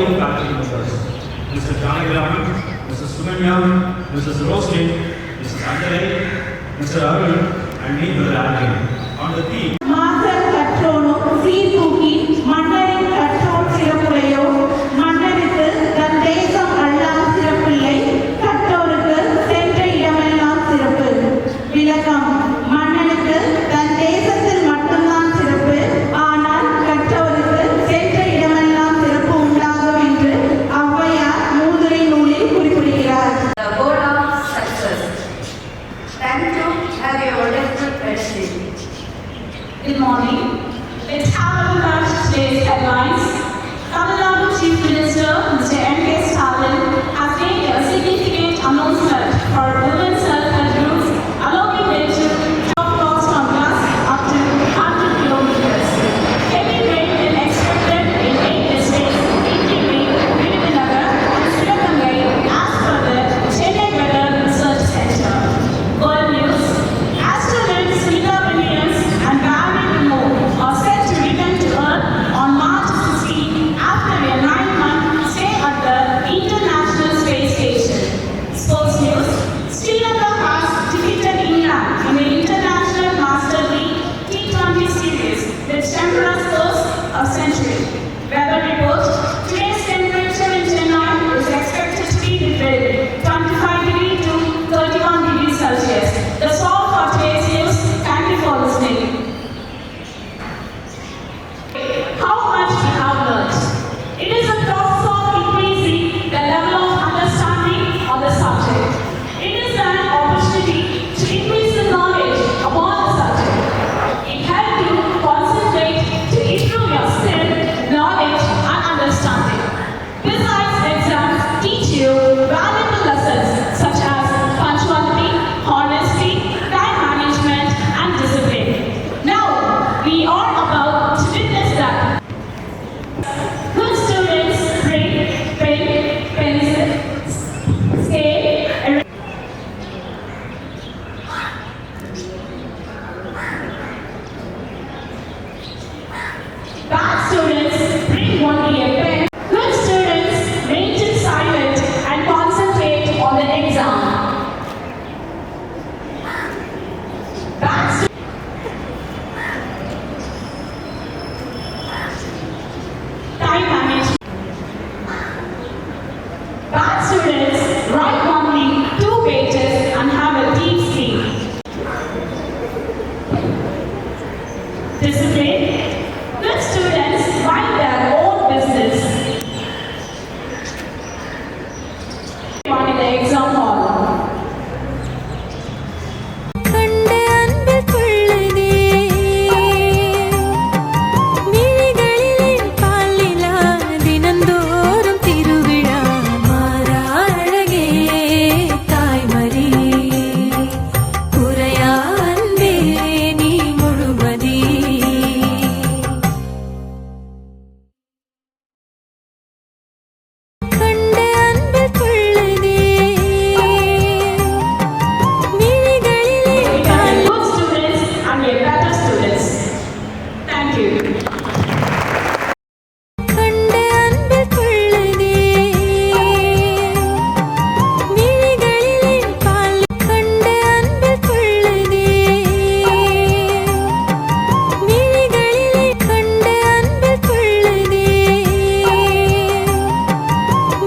following faculty members: Mr. Janagaram, Mrs. Sumanya, Mrs. Roslyn, Mrs. Andalay, Mr. Arun, and me, Brother Alvin. On the theme, Master Katrono, Sirthuki, Mandarin Katron Sirappulayo, Mandarithu, Thandesam Allam Sirappillai, Kattorukku, Sendra Idamellam Sirappu. Vilakam, Mandarithu, Thandesathil mattumthaan Sirappu, ஆனால் கற்றவருக்கு சென்ற இடமெல்லாம் சிறப்பு உண்டாகும் என்று ஔவையார் மூதுரை நூலில் குறிப்பிடுகிறார். The word of success. Thank you. Have a wonderful day. Good morning. Let's have a look at today's headlines. Tamil Nadu Chief Minister Mr. M.K. Stalin has made a significant announcement for women's self-help groups, allowing them to drop costs from bus up to 100 kilometers. Heavy rain is expected in 8 districts, including Virudhunagar and Sivagangai, as per the Chennai Weather Research Center. World news. Astronauts Serena Williams and Barry Moore are set to return to Earth on March 16 after a 9-month stay at the International Space Station. Sports news. Sri Lanka has defeated England in the International Master League T20 series with Chandra's first of century. Weather report. Today's temperature in Chennai is expected to be between 25 degrees to 31 degrees Celsius. That's all for today's news. Thank you for listening. How much we have learned. It is a process of increasing the level of understanding on the subject. It is an opportunity to increase the knowledge about the subject. It helps you concentrate to improve your skill, knowledge and understanding. Besides, exams teach you valuable lessons such as punctuality, honesty, time management and discipline. Now, we are about to witness that. Good students bring pen, pencil, scale, eraser. Bad students bring only a pen. Good students remain silent and concentrate on the exam. Bad time management. Bad students write only 2 pages and have a deep sleep. Discipline. Good students mind their own business. One in the exam hall. கண்டு அன்பு கொள்ளுதே விழிகளிலே பாலிலா தினந்தோறும் திருவிழா மாறா அழகே தாய்மறி குறையா அன்பே நீ முழுமதி கண்டு அன்பு கொள்ளுதே விழிகளிலே Good students and a better students. Thank you. கண்டு அன்பு கொள்ளுதே விழிகளிலே பால் கண்டு அன்பு கொள்ளுதே விழிகளிலே கண்டு அன்பு கொள்ளுதே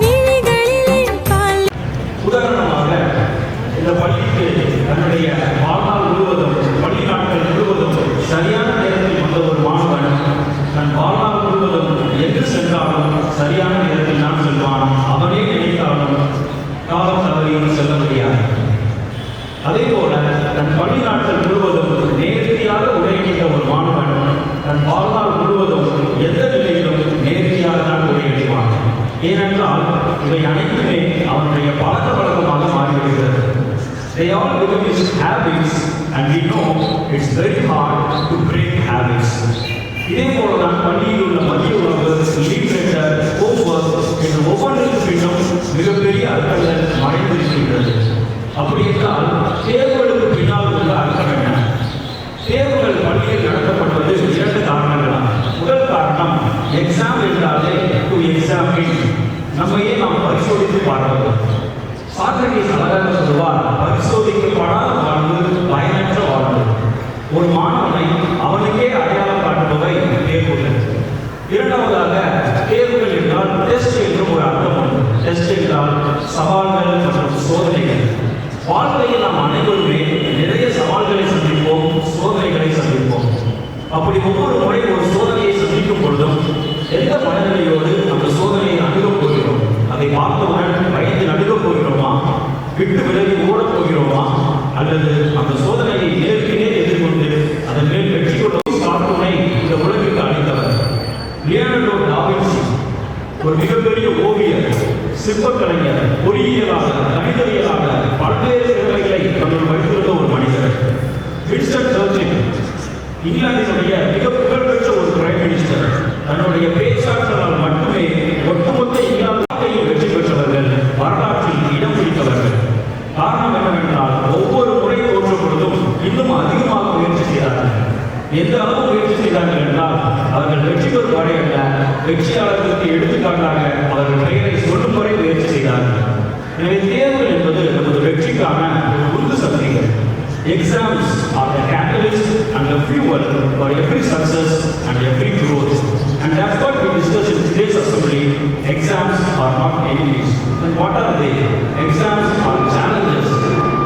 விழிகளிலே பால் உதாரணமாக இந்த பள்ளிக்கு தன்னுடைய வாழ்நாள் முழுவதும் பள்ளி நாட்கள் முழுவதும் சரியான நேரத்தில் வந்த ஒரு மாணவன் தன் வாழ்நாள் முழுவதும் எங்கு சென்றாலும் சரியான நேரத்தில் நான் செல்வான். அவனே நினைத்தாலும் காலம் தவறி செல்ல முடியாது. அதே போல தன் பள்ளி நாட்கள் முழுவதும் நேர்த்தியாக உரையிட்ட ஒரு மாணவன் தன் வாழ்நாள் முழுவதும் எந்த நிலையிலும் நேர்த்தியாக தான் உரையிடுவான். ஏனென்றால் இவை அனைத்துமே அவனுடைய பழக்க வழக்கமாக மாறிவிடுகிறது. They all become his habits and we know it's very hard to break habits. இதே போலதான் பள்ளியில் உள்ள மதிய உணவு, லீவ் லெட்டர், ஹோம்ஒர்க் என்ற ஒவ்வொன்றுக்கு பின்னும் மிகப்பெரிய அர்த்தங்கள் மறைந்திருக்கின்றது. அப்படி என்றால் தேர்வுகளுக்கு பின்னால் உள்ள அர்த்தம் என்ன? தேர்வுகள் பள்ளியில் நடத்தப்படுவது 2 காரணங்களால். முதல் காரணம் எக்ஸாம் என்றாலே டு எக்ஸாமின் நம்மையே நாம் பரிசோதித்து பார்ப்பது. சாக்ரடீஸ் அழகாக சொல்லுவார், பரிசோதிக்கப்படாத வாழ்வு பயனற்ற வாழ்வு. ஒரு மாணவனை அவனுக்கே அடையாளம் காட்டுபவை தேர்வுகள். இரண்டாவதாக, தேர்வுகள் என்றால் டெஸ்ட் என்றும் ஒரு அர்த்தம் உண்டு. டெஸ்ட் என்றால் சவால்கள் மற்றும் சோதனைகள். வாழ்க்கையில் நாம் அனைவருமே நிறைய சவால்களை சந்திப்போம், சோதனைகளை சந்திப்போம். அப்படி ஒவ்வொரு முறை ஒரு சோதனையை சந்திக்கும் பொழுதும் எந்த மனநிலையோடு அந்த சோதனையை அணுகப் போகிறோம்? அதை பார்த்தவுடன் பயந்து நடுகப் போகிறோமா? விட்டு விலகி ஓடப் போகிறோமா? அல்லது அந்த சோதனையை நேருக்கு நேர் எதிர்கொண்டு அதன் மேல் வெற்றி கொள்ள கார்ட்டூனை இந்த உலகிற்கு அளித்தவர் லியோனார்டோ டா வின்சி. ஒரு மிகப்பெரிய ஓவியர், சிற்பக்கலைஞர், பொறியியலாளர், கணிதவியலாளர், பல்வேறு திறமைகளை தன்னுள் வைத்திருந்த ஒரு மனிதர். வின்ஸ்டன் சர்ச்சில், இங்கிலாந்தினுடைய மிக புகழ்பெற்ற ஒரு பிரைம் மினிஸ்டர். தன்னுடைய பேச்சாற்றலால் மட்டுமே ஒட்டுமொத்த இங்கிலாந்தையும் வெற்றி பெற்றவர்கள், வரலாற்றில் இடம் பிடித்தவர்கள். காரணம் என்னவென்றால் ஒவ்வொரு முறை தோற்ற பொழுதும் இன்னும் அதிகமாக முயற்சி செய்தார்கள். எந்த அளவு முயற்சி செய்தார்கள் என்றால் அவர்கள் வெற்றி பெறும் வரை அல்ல, வெற்றியாளர்களுக்கு எடுத்துக்காட்டாக அவர்கள் பெயரை சொல்லும் வரை முயற்சி செய்தார்கள். எனவே தேர்வுகள் என்பது நமது வெற்றிக்கான ஒரு உந்து சக்திகள். Exams are the catalyst and the fuel for every success and every growth. And that's what we discuss in today's assembly. Exams are not enemies. Then what are they? Exams are challenges.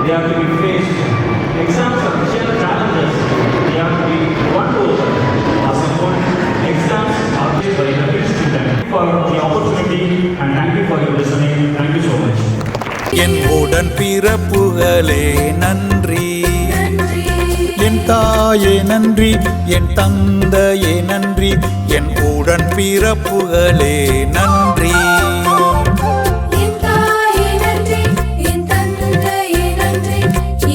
They have to be faced. Exams are challenges. They have to be won over. As a whole, exams are faced by every student. Thank you for the opportunity and thank you for your listening. Thank you so much. என் உடன் பிறப்புகளே நன்றி, என் தாயே நன்றி, என் தந்தையே நன்றி, என் உடன் பிறப்புகளே நன்றி. என் தாயே நன்றி, என் தந்தையே நன்றி,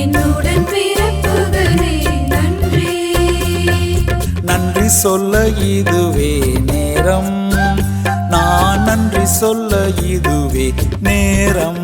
என்னுடன் பிறப்புகளே நன்றி. நன்றி சொல்ல இதுவே நேரம், நான் நன்றி சொல்ல இதுவே நேரம்.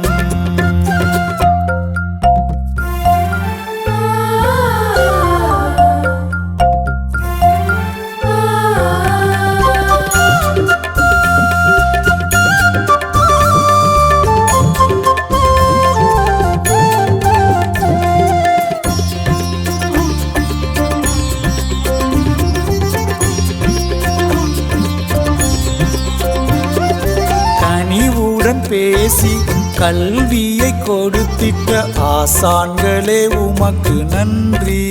கனிவுடன் பேசி கல்வியை கொடுத்திட்ட ஆசான்களே உமக்கு நன்றி.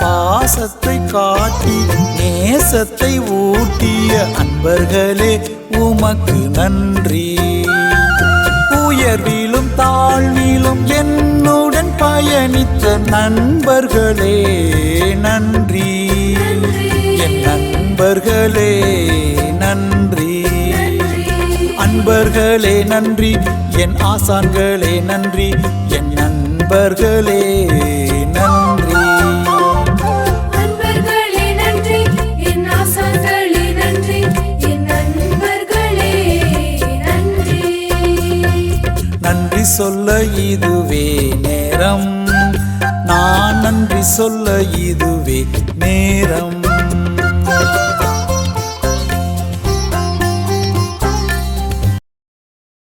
பாசத்தை காட்டி நேசத்தை ஊட்டிய அன்பர்களே உமக்கு நன்றி. உயர்விலும் தாழ்விலும் என்னுடன் பயணித்த நண்பர்களே நன்றி. என் நண்பர்களே நன்றி. அன்பர்களே நன்றி, என் ஆசான்களே நன்றி, என் நண்பர்களே நன்றி. அன்பர்களே நன்றி, என் ஆசான்களே நன்றி, என் நண்பர்களே நன்றி. நன்றி சொல்ல இதுவே நேரம், நான் நன்றி சொல்ல இதுவே நேரம்.